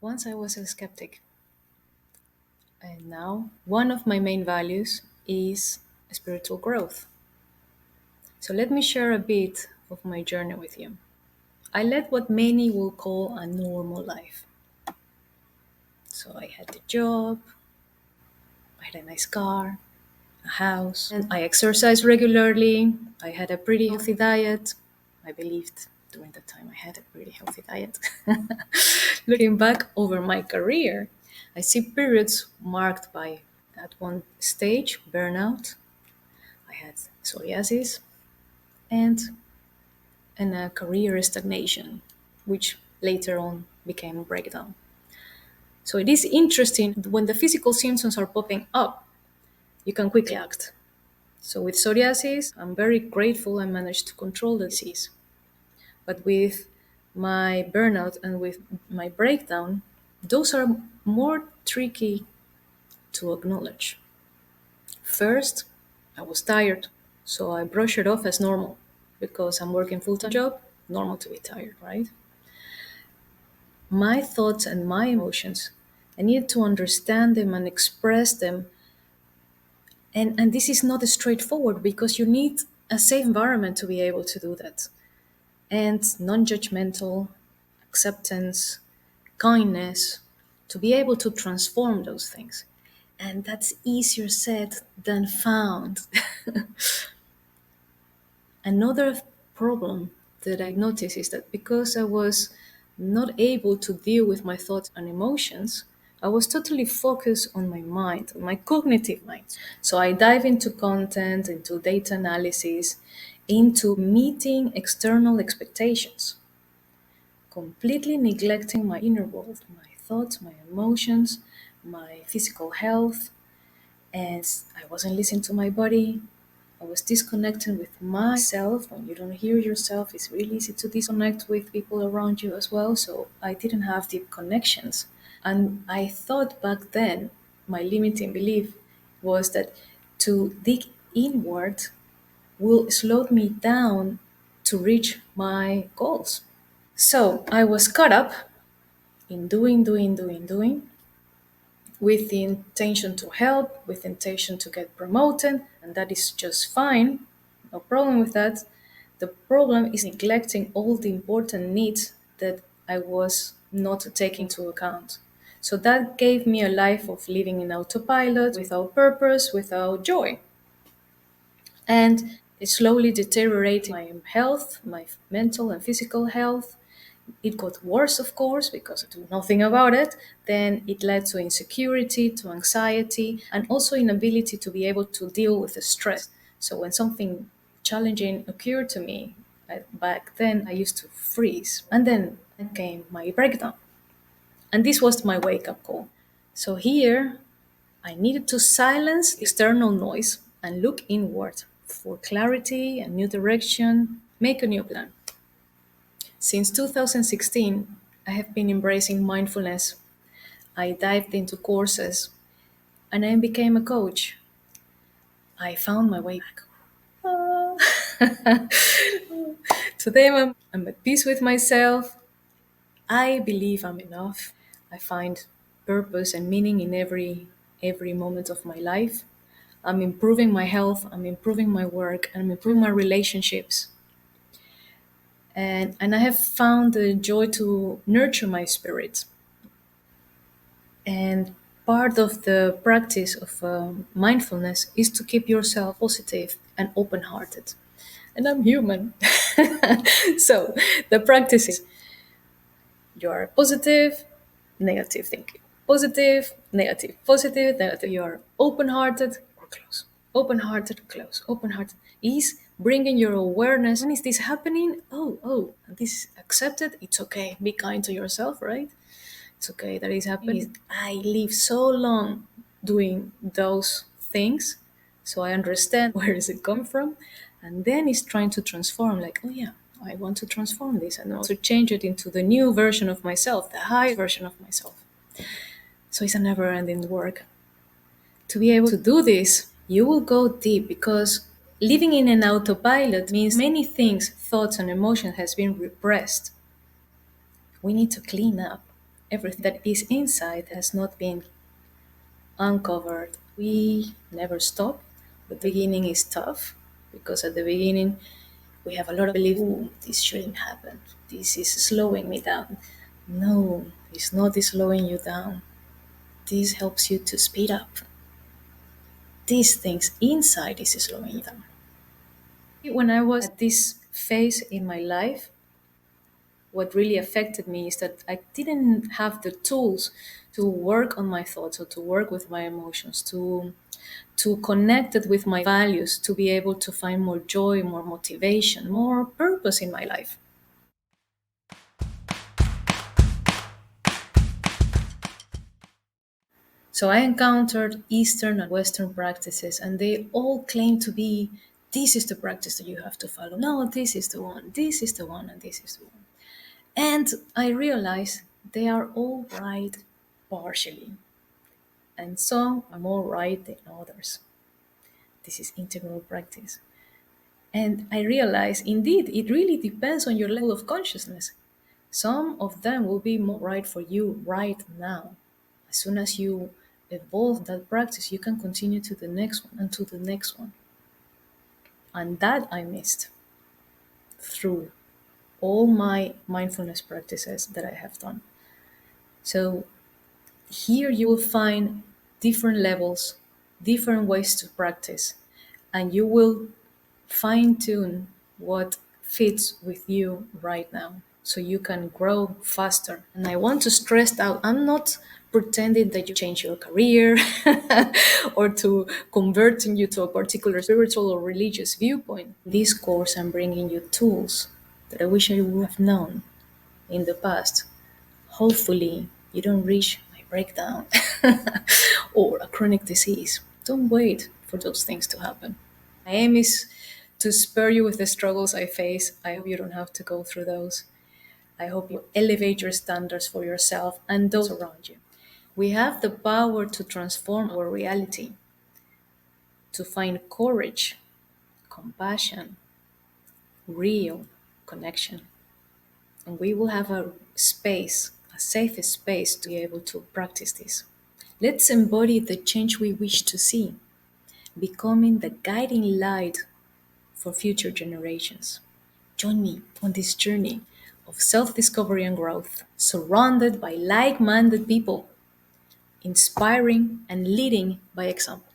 Once I was a skeptic, and now one of my main values is spiritual growth. So let me share a bit of my journey with you. I led what many will call a normal life. So I had a job, I had a nice car, a house, and I exercised regularly. I had a pretty healthy diet. I believed during that time I had a pretty healthy diet. Looking back over my career, I see periods marked by, at one stage, burnout. I had psoriasis and a career stagnation, which later on became a breakdown. So it is interesting when the physical symptoms are popping up, you can quickly act. So with psoriasis, I'm very grateful I managed to control the disease. But with my burnout and with my breakdown, those are more tricky to acknowledge. First, I was tired, so I brushed it off as normal because I'm working full-time job, normal to be tired, right? My thoughts and my emotions, I needed to understand them and express them. And this is not straightforward because you need a safe environment to be able to do that. And non-judgmental acceptance, kindness, to be able to transform those things. And that's easier said than found. Another problem that I noticed is that because I was not able to deal with my thoughts and emotions, I was totally focused on my mind, on my cognitive mind. So I dive into content, into data analysis, into meeting external expectations, completely neglecting my inner world, my thoughts, my emotions, my physical health, and I wasn't listening to my body. I was disconnecting with myself. When you don't hear yourself, it's really easy to disconnect with people around you as well. So I didn't have deep connections. And I thought back then, my limiting belief was that to dig inward will slow me down to reach my goals. So I was caught up in doing, with the intention to help, with the intention to get promoted, and that is just fine. No problem with that. The problem is neglecting all the important needs that I was not taking into account. So that gave me a life of living in autopilot, without purpose, without joy. And it slowly deteriorated my health, my mental and physical health. It got worse, of course, because I do nothing about it. Then it led to insecurity, to anxiety, and also inability to be able to deal with the stress. So when something challenging occurred to me, back then I used to freeze. And then came my breakdown. And this was my wake up call. So here I needed to silence external noise and look inward for clarity, a new direction, make a new plan. Since 2016, I have been embracing mindfulness. I dived into courses and I became a coach. I found my way back. Ah. Today I'm at peace with myself. I believe I'm enough. I find purpose and meaning in every moment of my life. I'm improving my health, I'm improving my work, and I'm improving my relationships. And I have found the joy to nurture my spirit. And part of the practice of mindfulness is to keep yourself positive and open hearted. And I'm human. So the practice is you are positive, negative thinking. Positive, negative, positive, negative. You are open hearted or close. Open hearted, close. Open hearted is bringing your awareness. When is this happening? Oh, this is accepted. It's okay. Be kind to yourself, right? It's okay that is happening. I live so long doing those things, so I understand where is it coming from, and then it's trying to transform. Like, oh yeah, I want to transform this and also change it into the new version of myself, the high version of myself. So it's a never-ending work. To be able to do this, you will go deep because living in an autopilot means many things, thoughts and emotions has been repressed. We need to clean up. Everything that is inside has not been uncovered. We never stop. The beginning is tough because at the beginning we have a lot of belief, "Ooh, this shouldn't happen. This is slowing me down." No, it's not slowing you down. This helps you to speed up. These things inside is slowing you down. When I was at this phase in my life, what really affected me is that I didn't have the tools to work on my thoughts or to work with my emotions, to connect it with my values, to be able to find more joy, more motivation, more purpose in my life. So I encountered Eastern and Western practices, and they all claim to be this is the practice that you have to follow. No, this is the one, this is the one, and this is the one. And I realized they are all right partially, and some are more right than others. This is integral practice. And I realized indeed it really depends on your level of consciousness. Some of them will be more right for you right now. As soon as you evolve that practice, you can continue to the next one and to the next one. And that I missed through all my mindfulness practices that I have done. So here you will find different levels, different ways to practice, and you will fine tune what fits with you right now so you can grow faster. And I want to stress out I'm not pretending that you change your career or to converting you to a particular spiritual or religious viewpoint. In this course, I'm bringing you tools that I wish I would have known in the past. Hopefully, you don't reach a breakdown or a chronic disease. Don't wait for those things to happen. My aim is to spare you with the struggles I face. I hope you don't have to go through those. I hope you elevate your standards for yourself and those around you. We have the power to transform our reality, to find courage, compassion, real connection. And we will have a space, a safe space to be able to practice this. Let's embody the change we wish to see, becoming the guiding light for future generations. Join me on this journey of self discovery and growth, surrounded by like minded people, inspiring and leading by example.